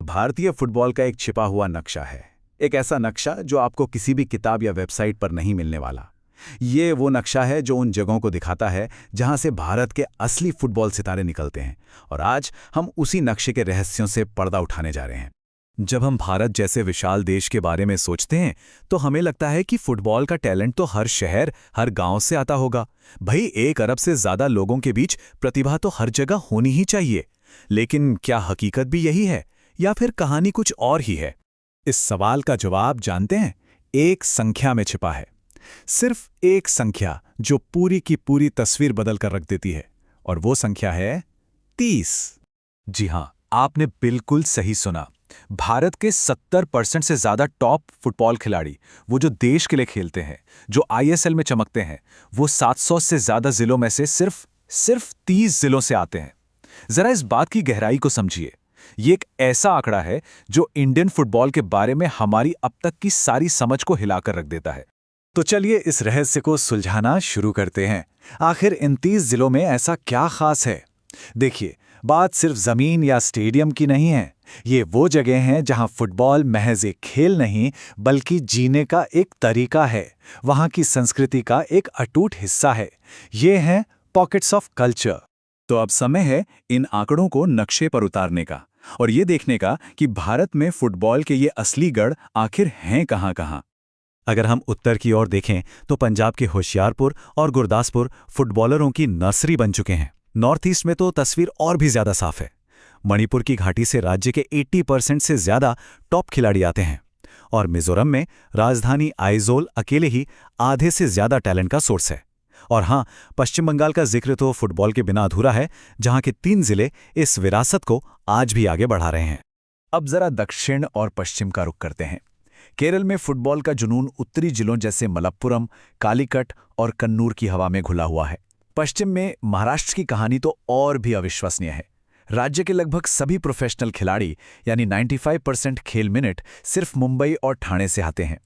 भारतीय फुटबॉल का एक छिपा हुआ नक्शा है। एक ऐसा नक्शा जो आपको किसी भी किताब या वेबसाइट पर नहीं मिलने वाला। ये वो नक्शा है जो उन जगहों को दिखाता है जहां से भारत के असली फुटबॉल सितारे निकलते हैं। और आज हम उसी नक्शे के रहस्यों से पर्दा उठाने जा रहे हैं। जब हम भारत जैसे विशाल देश के बारे में सोचते हैं तो हमें लगता है कि फुटबॉल का टैलेंट तो हर शहर, हर गांव से आता होगा। भाई, 1 अरब से ज्यादा लोगों के बीच प्रतिभा तो हर जगह होनी ही चाहिए। लेकिन क्या हकीकत भी यही है या फिर कहानी कुछ और ही है? इस सवाल का जवाब जानते हैं? एक संख्या में छिपा है। सिर्फ एक संख्या जो पूरी की पूरी तस्वीर बदल कर रख देती है। और वो संख्या है 30। जी हां, आपने बिल्कुल सही सुना। भारत के 70% से ज्यादा टॉप फुटबॉल खिलाड़ी, वो जो देश के लिए खेलते हैं, जो आईएसएल में चमकते हैं, वो 700 से ज्यादा जिलों में से सिर्फ 30 जिलों से आते हैं। जरा इस बात की गहराई को समझिए। ये एक ऐसा आंकड़ा है जो इंडियन फुटबॉल के बारे में हमारी अब तक की सारी समझ को हिलाकर रख देता है। तो चलिए इस रहस्य को सुलझाना शुरू करते हैं। आखिर इन 30 जिलों में ऐसा क्या खास है? देखिए, बात सिर्फ जमीन या स्टेडियम की नहीं है। ये वो जगह हैं जहां फुटबॉल महज एक खेल नहीं, बल्कि जीने का एक तरीका है, वहां की संस्कृति का एक अटूट हिस्सा है। ये हैं पॉकेट्स ऑफ कल्चर। तो अब समय है इन आंकड़ों को नक्शे पर उतारने का और ये देखने का कि भारत में फुटबॉल के ये असली गढ़ आखिर हैं कहां-कहां। अगर हम उत्तर की ओर देखें तो पंजाब के होशियारपुर और गुरदासपुर फुटबॉलरों की नर्सरी बन चुके हैं। नॉर्थ ईस्ट में तो तस्वीर और भी ज्यादा साफ है। मणिपुर की घाटी से राज्य के 80% से ज्यादा टॉप खिलाड़ी आते हैं। और मिजोरम में राजधानी आइजोल अकेले ही आधे से ज्यादा टैलेंट का सोर्स है। और हां, पश्चिम बंगाल का जिक्र तो फुटबॉल के बिना अधूरा है, जहां के 3 जिले इस विरासत को आज भी आगे बढ़ा रहे हैं। अब जरा दक्षिण और पश्चिम का रुख करते हैं। केरल में फुटबॉल का जुनून उत्तरी जिलों जैसे मलप्पुरम, कालीकट और कन्नूर की हवा में घुला हुआ है। पश्चिम में महाराष्ट्र की कहानी तो और भी अविश्वसनीय है। राज्य के लगभग सभी प्रोफेशनल खिलाड़ी यानी 95% खेल मिनट सिर्फ मुंबई और ठाणे से आते हैं।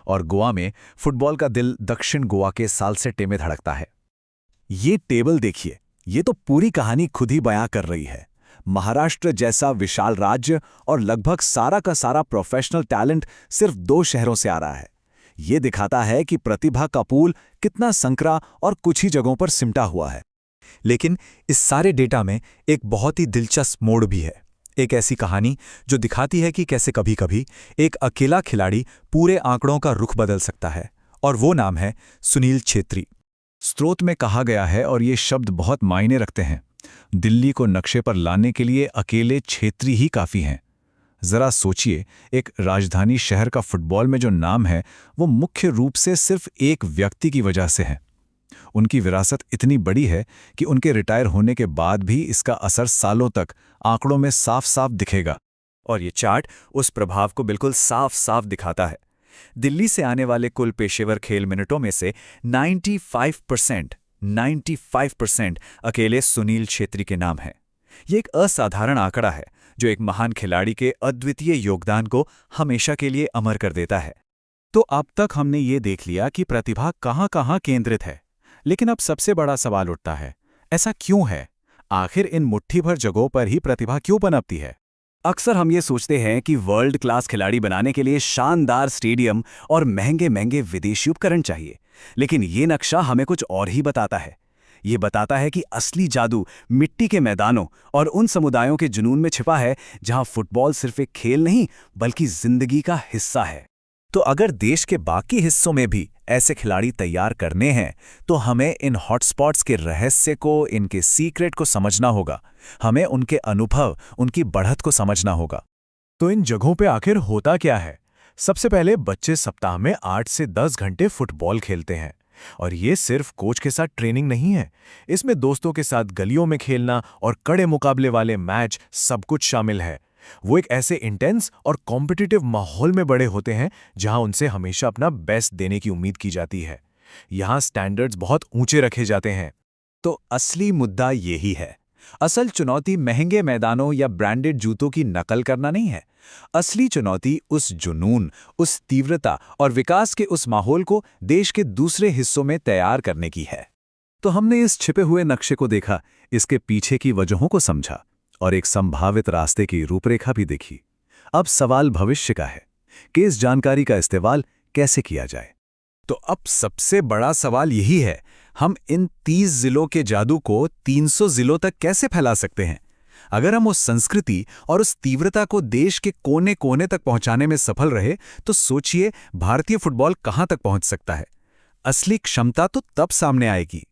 और गोवा में फुटबॉल का दिल दक्षिण गोवा के साल्सेटे में धड़कता है। ये टेबल देखिए, ये तो पूरी कहानी खुद ही बयां कर रही है। महाराष्ट्र जैसा विशाल राज्य और लगभग सारा का सारा प्रोफेशनल टैलेंट सिर्फ 2 शहरों से आ रहा है। ये दिखाता है कि प्रतिभा का पूल कितना संकरा और कुछ ही जगहों पर सिमटा हुआ है। लेकिन इस सारे डेटा में एक बहुत ही दिलचस्प मोड़ भी है। एक ऐसी कहानी जो दिखाती है कि कैसे कभी-कभी एक अकेला खिलाड़ी पूरे आंकड़ों का रुख बदल सकता है। और वो नाम है सुनील छेत्री। स्रोत में कहा गया है, और ये शब्द बहुत मायने रखते हैं, दिल्ली को नक्शे पर लाने के लिए अकेले छेत्री ही काफी हैं। जरा सोचिए, एक राजधानी शहर का फुटबॉल में जो नाम है वो मुख्य रूप से सिर्फ एक व्यक्ति की वजह से है। उनकी विरासत इतनी बड़ी है कि उनके रिटायर होने के बाद भी इसका असर सालों तक आंकड़ों में साफ साफ दिखेगा। और ये चार्ट उस प्रभाव को बिल्कुल साफ साफ दिखाता है। दिल्ली से आने वाले कुल पेशेवर खेल मिनटों में से 95% अकेले सुनील छेत्री के नाम है। ये एक असाधारण आंकड़ा है जो एक महान खिलाड़ी के अद्वितीय योगदान को हमेशा के लिए अमर कर देता है। तो अब तक हमने ये देख लिया कि प्रतिभा कहां-कहां केंद्रित है। लेकिन अब सबसे बड़ा सवाल उठता है, ऐसा क्यों है? आखिर इन मुट्ठी भर जगहों पर ही प्रतिभा क्यों पनपती है? अक्सर हम ये सोचते हैं कि वर्ल्ड क्लास खिलाड़ी बनाने के लिए शानदार स्टेडियम और महंगे महंगे विदेशी उपकरण चाहिए। लेकिन ये नक्शा हमें कुछ और ही बताता है। ये बताता है कि असली जादू मिट्टी के मैदानों और उन समुदायों के जुनून में छिपा है जहां फुटबॉल सिर्फ एक खेल नहीं, बल्कि जिंदगी का हिस्सा है। तो अगर देश के बाकी हिस्सों में भी ऐसे खिलाड़ी तैयार करने हैं तो हमें इन हॉटस्पॉट्स के रहस्य को, इनके सीक्रेट को समझना होगा। हमें उनके अनुभव, उनकी बढ़त को समझना होगा। तो इन जगहों पे आखिर होता क्या है? सबसे पहले बच्चे सप्ताह में 8 से 10 घंटे फुटबॉल खेलते हैं। और ये सिर्फ कोच के साथ ट्रेनिंग नहीं है, इसमें दोस्तों के साथ गलियों में खेलना और कड़े मुकाबले वाले मैच सब कुछ शामिल है। वो एक ऐसे इंटेंस और कॉम्पिटिटिव माहौल में बड़े होते हैं जहां उनसे हमेशा अपना बेस्ट देने की उम्मीद की जाती है। यहां स्टैंडर्ड्स बहुत ऊंचे रखे जाते हैं। तो असली मुद्दा यही है। असल चुनौती महंगे मैदानों या ब्रांडेड जूतों की नकल करना नहीं है। असली चुनौती उस जुनून, उस तीव्रता और विकास के उस माहौल को देश के दूसरे हिस्सों में तैयार करने की है। तो हमने इस छिपे हुए नक्शे को देखा, इसके पीछे की वजहों को समझा और एक संभावित रास्ते की रूपरेखा भी देखी। अब सवाल भविष्य का है कि इस जानकारी का इस्तेमाल कैसे किया जाए। तो अब सबसे बड़ा सवाल यही है, हम इन 30 जिलों के जादू को 300 जिलों तक कैसे फैला सकते हैं? अगर हम उस संस्कृति और उस तीव्रता को देश के कोने कोने तक पहुंचाने में सफल रहे, तो सोचिए भारतीय फुटबॉल कहां तक पहुंच सकता है। असली क्षमता तो तब सामने आएगी